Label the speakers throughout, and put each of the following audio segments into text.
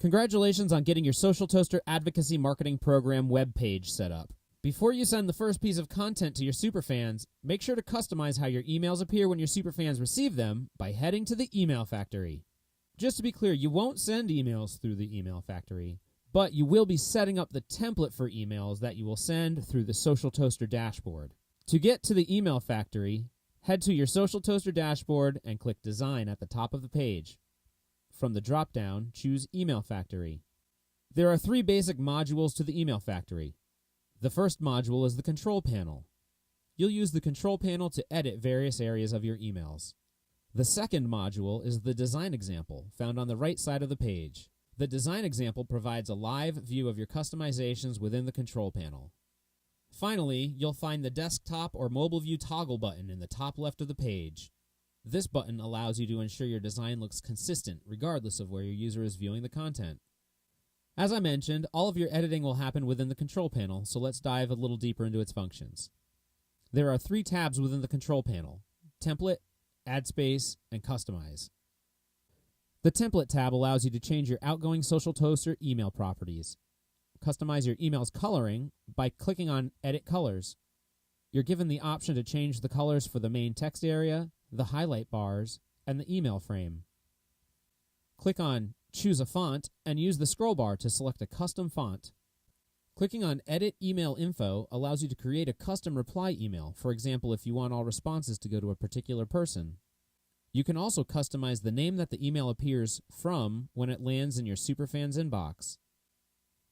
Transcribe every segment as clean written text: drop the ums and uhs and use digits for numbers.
Speaker 1: Congratulations on getting your SocialToaster Advocacy Marketing Program webpage set up. Before you send the first piece of content to your superfans, make sure to customize how your emails appear when your superfans receive them by heading to the email factory. Just to be clear, you won't send emails through the email factory, but you will be setting up the template for emails that you will send through the SocialToaster dashboard. To get to the email factory, head to your SocialToaster dashboard and click Design at the top of the page. From the drop-down, choose Email Factory. There are 3 basic modules to the Email Factory. The first module is the Control Panel. You'll use the Control Panel to edit various areas of your emails. The second module is the Design Example, found on the right side of the page. The Design Example provides a live view of your customizations within the Control Panel. Finally, you'll find the Desktop or Mobile View toggle button in the top left of the page. This button allows you to ensure your design looks consistent regardless of where your user is viewing the content. As I mentioned, all of your editing will happen within the Control Panel, so let's dive a little deeper into its functions. There are 3 tabs within the Control Panel: Template, Add Space, and Customize. The Template tab allows you to change your outgoing SocialToaster email properties. Customize your email's coloring by clicking on Edit Colors. You're given the option to change the colors for the main text area, the highlight bars, and the email frame. Click on Choose a Font and use the scroll bar to select a custom font. Clicking on Edit Email Info allows you to create a custom reply email, for example, if you want all responses to go to a particular person. You can also customize the name that the email appears from when it lands in your superfan's inbox.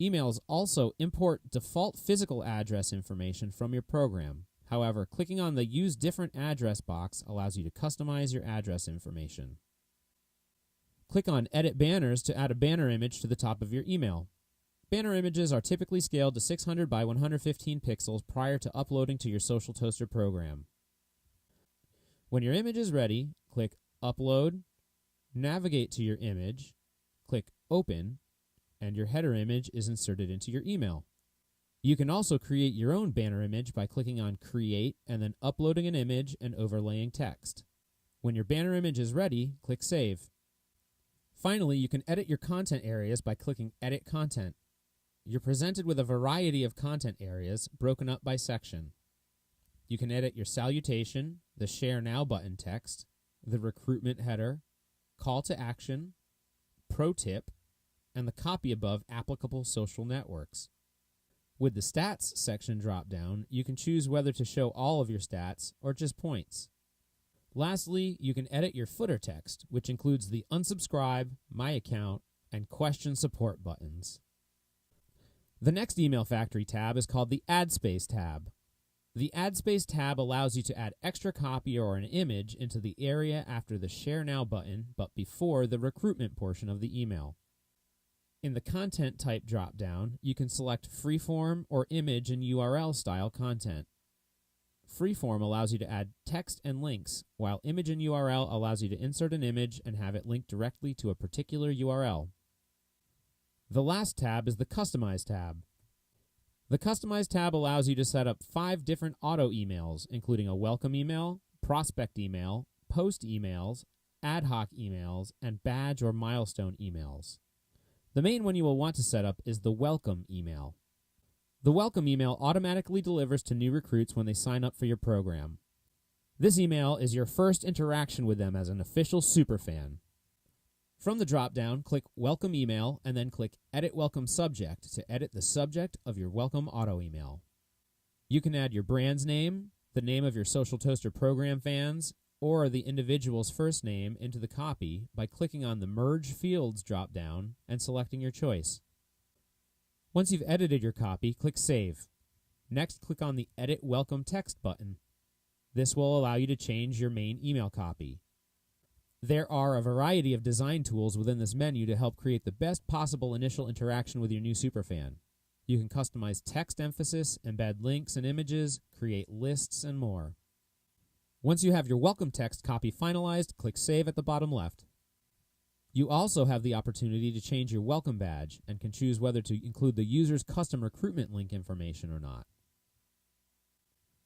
Speaker 1: Emails also import default physical address information from your program. However, clicking on the Use Different Address box allows you to customize your address information. Click on Edit Banners to add a banner image to the top of your email. Banner images are typically scaled to 600 by 115 pixels prior to uploading to your SocialToaster program. When your image is ready, click Upload, navigate to your image, click Open, and your header image is inserted into your email. You can also create your own banner image by clicking on Create and then uploading an image and overlaying text. When your banner image is ready, click Save. Finally, you can edit your content areas by clicking Edit Content. You're presented with a variety of content areas broken up by section. You can edit your salutation, the Share Now button text, the recruitment header, call to action, pro tip, and the copy above applicable social networks. With the Stats section drop-down, you can choose whether to show all of your stats or just points. Lastly, you can edit your footer text, which includes the Unsubscribe, My Account, and Question Support buttons. The next Email Factory tab is called the Add Space tab. The Add Space tab allows you to add extra copy or an image into the area after the Share Now button, but before the recruitment portion of the email. In the Content Type drop-down, you can select Freeform or Image and URL style content. Freeform allows you to add text and links, while Image and URL allows you to insert an image and have it linked directly to a particular URL. The last tab is the Customize tab. The Customize tab allows you to set up 5 different auto emails, including a welcome email, prospect email, post emails, ad hoc emails, and badge or milestone emails. The main one you will want to set up is the welcome email. The welcome email automatically delivers to new recruits when they sign up for your program. This email is your first interaction with them as an official superfan. From the drop-down, click Welcome Email and then click Edit Welcome Subject to edit the subject of your welcome auto email. You can add your brand's name, the name of your SocialToaster program fans, or the individual's first name into the copy by clicking on the Merge Fields drop-down and selecting your choice. Once you've edited your copy, click Save. Next, click on the Edit Welcome Text button. This will allow you to change your main email copy. There are a variety of design tools within this menu to help create the best possible initial interaction with your new superfan. You can customize text emphasis, embed links and images, create lists, and more. Once you have your welcome text copy finalized, click Save at the bottom left. You also have the opportunity to change your welcome badge and can choose whether to include the user's custom recruitment link information or not.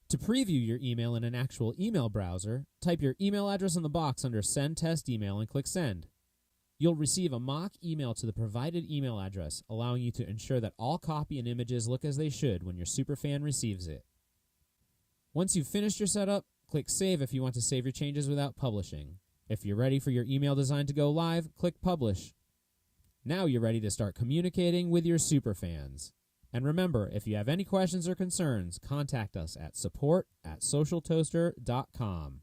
Speaker 1: To preview your email in an actual email browser, type your email address in the box under Send Test Email and click Send. You'll receive a mock email to the provided email address, allowing you to ensure that all copy and images look as they should when your superfan receives it. Once you've finished your setup, click Save if you want to save your changes without publishing. If you're ready for your email design to go live, click Publish. Now you're ready to start communicating with your superfans. And remember, if you have any questions or concerns, contact us at support@socialtoaster.com.